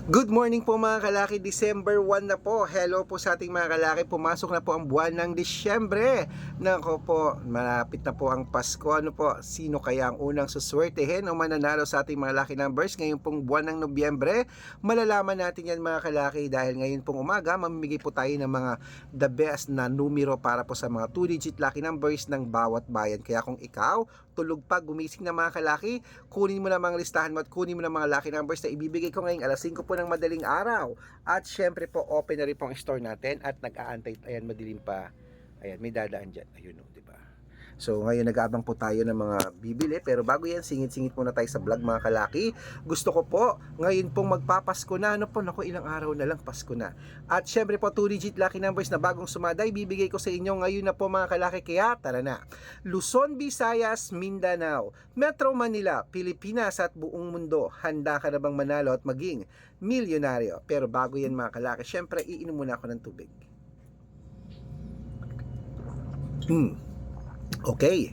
Good morning po mga kalaki, December 1 na po. Hello po sa ating mga kalaki, pumasok na po ang buwan ng Disyembre. Nako po, malapit na po ang Pasko. Ano po, sino kaya ang unang suswertehin o mananalo sa ating mga lucky numbers ngayon pong buwan ng Nobyembre? Malalaman natin yan mga kalaki dahil ngayon pong umaga, mamimigay po tayo ng mga the best na numero para po sa mga 2-digit lucky numbers ng bawat bayan. Kaya kung ikaw, tulog pa, gumising na mga kalaki, kunin mo na mga listahan mo at kunin mo na mga lucky numbers na ibibigay ko ngayong alas 5 po ng madaling araw. At syempre po, open na rin po ang store natin at nag-aantay, ayan, madilim pa. Ayan, may dadaan dyan. Ayun o, diba? So ngayon nag-aabang po tayo ng mga bibili, pero bago yan, singit-singit muna tayo sa vlog mga kalaki. Gusto ko po, ngayon pong magpapasko na, ano po, naku, ilang araw na lang Pasko na. At syempre po, 2-digit lucky numbers na bagong sumaday, bibigay ko sa inyo ngayon na po mga kalaki, kaya tara na. Luzon, Visayas, Mindanao, Metro Manila, Pilipinas at buong mundo, handa ka na bang manalo at maging milyonaryo? Pero bago yan mga kalaki, syempre iinom muna ako ng tubig. Okay.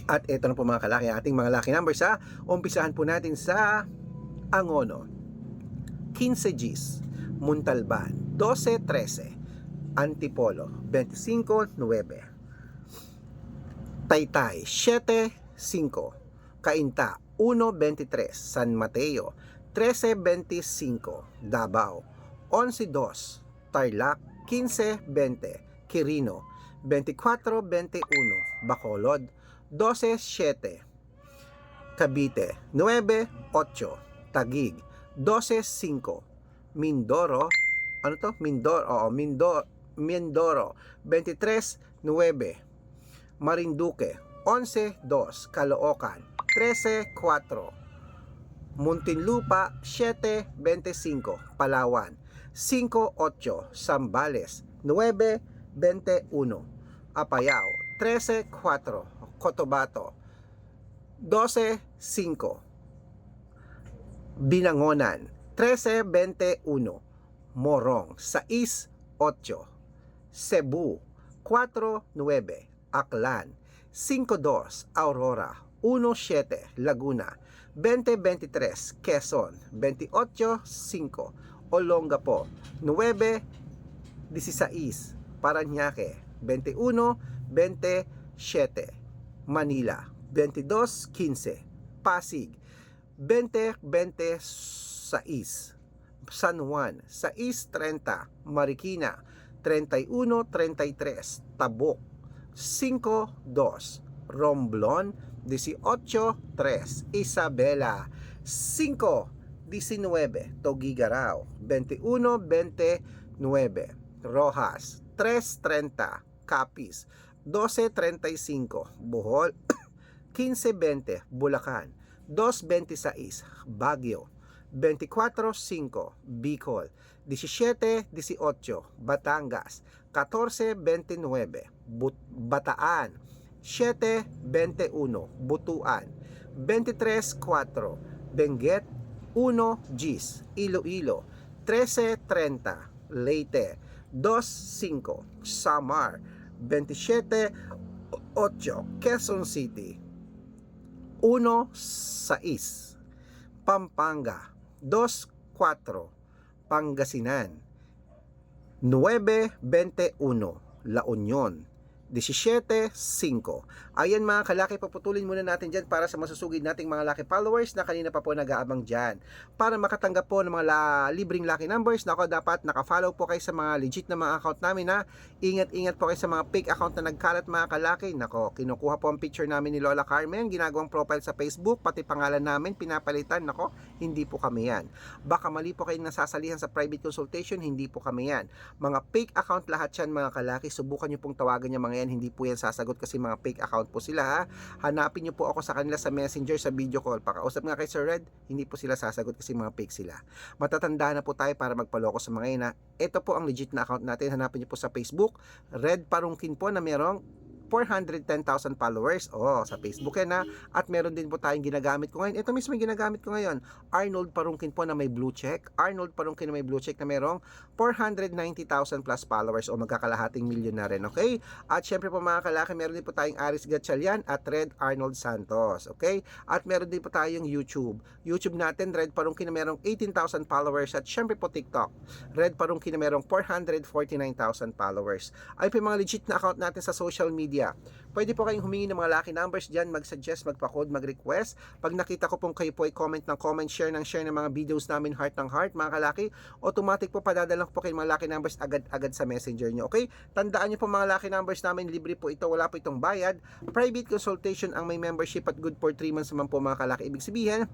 At ito na po mga kalaki, ating mga lucky numbers ha. Umpisahan po natin sa Angono, 15 Gs, Muntalban, 12-13, Antipolo, 25-9, Taytay, 7-5, Cainta, 1-23, San Mateo, 13-25, Davao, 11-2, Tarlac, 15-20, Quirino, 24-21, Bacolod, 12-7, Cavite, 9-8, Taguig, 12-5, Mindoro, ano to? Mindoro, 23-9, Marinduque, 11-2, Caloocan, 13-4, Muntinlupa, 7-25, Palawan, 5-8, Zambales, 9-21, Apayao, 13-4, Cotabato, 12-5, Binangonan, 13-21, Morong, 6-8, Cebu, 4-9, Aklan, 5-2, Aurora, 1-7, Laguna, 20-23, Quezon, 28-5, Olongapo, 9-16, Parañaque, 21-27, Manila, 22-15, Pasig, 20-26, San Juan, 6-30, Marikina, 31-33, Tabuk, 5-2, Romblon, 18-3, Isabela, 5-19, Tuguegarao, 21-29, Rojas, 3.30, Capiz, 12.35, Bohol, 15.20, Bulacan, 2.26, Baguio, 24.5, Bicol, 17.18, Batangas, 14.29, Bataan, 7.21, Butuan, 23.4, Benguet, 1 Gs, Iloilo, 13.30, Leyte, 2.5, Samar, 27.8, Quezon City, 1.6, Pampanga, 2.4, Pangasinan, 9.21, La Union, 17.5. Ayan mga kalaki, paputulin muna natin dyan para sa masusugid nating mga lucky followers na kanina pa po nag-aabang dyan. Para makatanggap po ng mga libreng lucky numbers, nako, dapat nakafollow po kayo sa mga legit na mga account namin ha. Ingat-ingat po kayo sa mga fake account na nagkalat mga kalaki. Nako, kinukuha po ang picture namin ni Lola Carmen, ginagawang profile sa Facebook, pati pangalan namin pinapalitan. Nako, hindi po kami yan. Baka mali po kayong nasasalihan sa private consultation, hindi po kami yan. Mga fake account lahat yan mga kalaki, subukan nyo pong tawagan yung mga yan, hindi po yan sasagot kasi mga fake account po sila ha. Hanapin nyo po ako sa kanila sa messenger, sa video call, pakausap nga kay Sir Red, hindi po sila sasagot kasi mga fake sila. Matatanda na po tayo para magpaloko sa mga yan ha. Ito po ang legit na account natin, hanapin nyo po sa Facebook, Red Parungkin po na merong 410,000 followers. Sa Facebook yan ha. At meron din po tayong ginagamit ko ngayon. Ito mismo yung ginagamit ko ngayon. Arnold Parungkin po na may blue check. Arnold Parungkin na may blue check na merong 490,000 plus followers o magkakalahating milyon na rin. Okay? At syempre po mga kalaki, meron din po tayong Aris Gatchalian at Red Arnold Santos. Okay? At meron din po tayong YouTube. YouTube natin, Red Parungkin na merong 18,000 followers. At syempre po TikTok. Red Parungkin na merong 449,000 followers. Ay po yung mga legit na account natin sa social media. Pwede po kayong humingi ng mga lucky numbers dyan, mag-suggest, magpa-code, mag-request. Pag nakita ko pong kayo po ay comment ng comment, share ng mga videos namin, heart ng heart, mga kalaki, automatic po padadala ko po kayo mga lucky numbers agad-agad sa messenger nyo. Okay? Tandaan nyo po mga lucky numbers namin, libre po ito, wala po itong bayad. Private consultation ang may membership at good for 3 months naman po mga kalaki. Ibig sabihin,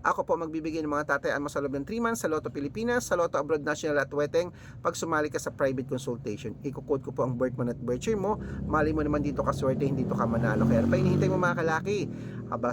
ako po magbibigay ng mga tatayaan mo sa loob ng 3 months sa Lotto Pilipinas, sa Lotto Abroad National at Weteng pag sumali ka sa private consultation. Iko-code ko po ang birth month at birth year mo. Mali mo naman dito ka swerte, hindi dito ka manalo. Kaya pa hinihintay mo mga kalaki?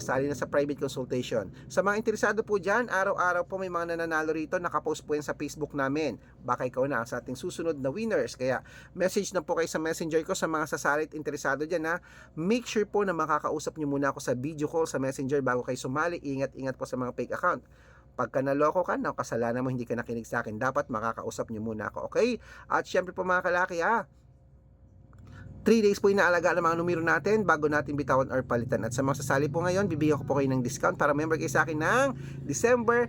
Sali na sa private consultation. Sa mga interesado po dyan, araw-araw po may mga nananalo rito. Nakapost po yan sa Facebook namin. Baka ikaw na sa ating susunod na winners. Kaya message na po kayo sa messenger ko sa mga sasalit interesado dyan ha. Make sure po na makakausap nyo muna ako sa video call sa messenger bago kayo sumali. Ingat-ingat po sa mga fake account. Pagka naloko ka, kasalanan mo, hindi ka nakinig sa akin, dapat makakausap nyo muna ako, okay? At syempre po mga kalaki 3 days po inaalaga ng mga numero natin bago natin bitawan or palitan. At sa mga sasali po ngayon, bibigyan ko po kayo ng discount para member kayo sa akin ng December,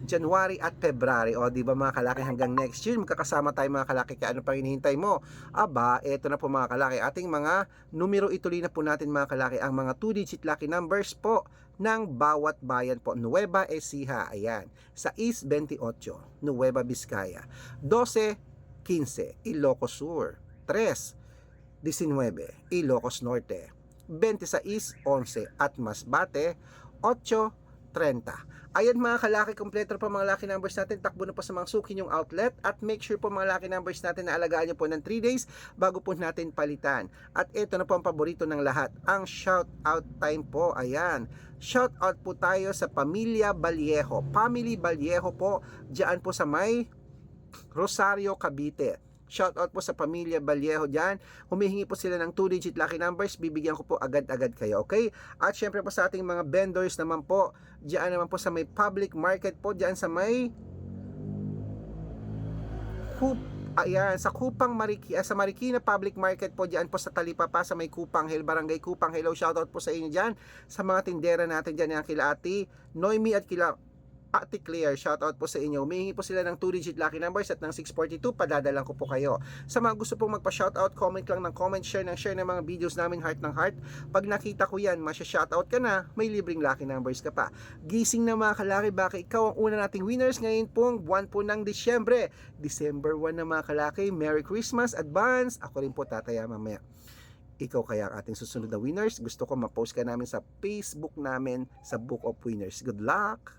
January at February. Di ba mga kalaki, hanggang next year magkakasama tayo mga kalaki. Kaya ano pang hinihintay mo? Eto na po mga kalaki, ating mga numero, ituloy na po natin mga kalaki ang mga 2-digit lucky numbers po ng bawat bayan po. Nueva Ecija, ayan, sa East 28, Nueva Vizcaya. 12-15, Ilocos Sur. 3-19, Ilocos Norte. 26-11, at Masbate. 8-30. Ayan mga kalaki, kompleto pa mga lucky numbers natin. Takbo na po sa mga suki yung outlet. At make sure po mga lucky numbers natin na alagaan nyo po ng 3 days bago po natin palitan. At ito na po ang paborito ng lahat, ang shout out time po. Ayan, shout out po tayo sa Pamilya Vallejo. Family Vallejo po, dyan po sa may Rosario, Cavite. Shout out po sa Pamilya Vallejo dyan. Humihingi po sila ng 2-digit lucky numbers. Bibigyan ko po agad-agad kayo, okay? At syempre po sa ating mga vendors naman po, dyan naman po sa may public market po, dyan sa may sa Kupang sa Marikina Public Market po, dyan po sa Talipapa, sa may Kupang Hill, Barangay Kupang. Hello, shout out po sa inyo dyan. Sa mga tindera natin dyan, yung kila Ate Noemi at kila Ate Claire, shoutout po sa inyo. Humihingi po sila ng 2-digit lucky numbers at ng 642, padadalang ko po kayo. Sa mga gusto pong magpa-shoutout, comment lang ng comment, share ng mga videos namin, heart ng heart. Pag nakita ko yan, masya-shoutout ka na, may libreng lucky numbers ka pa. Gising na mga kalaki, baka ikaw ang una nating winners ngayon pong buwan po ng Disyembre. December 1 na mga kalaki. Merry Christmas, advance. Ako rin po tataya mamaya. Ikaw kaya ang ating susunod na winners. Gusto ko ma-post ka namin sa Facebook namin sa Book of Winners. Good luck!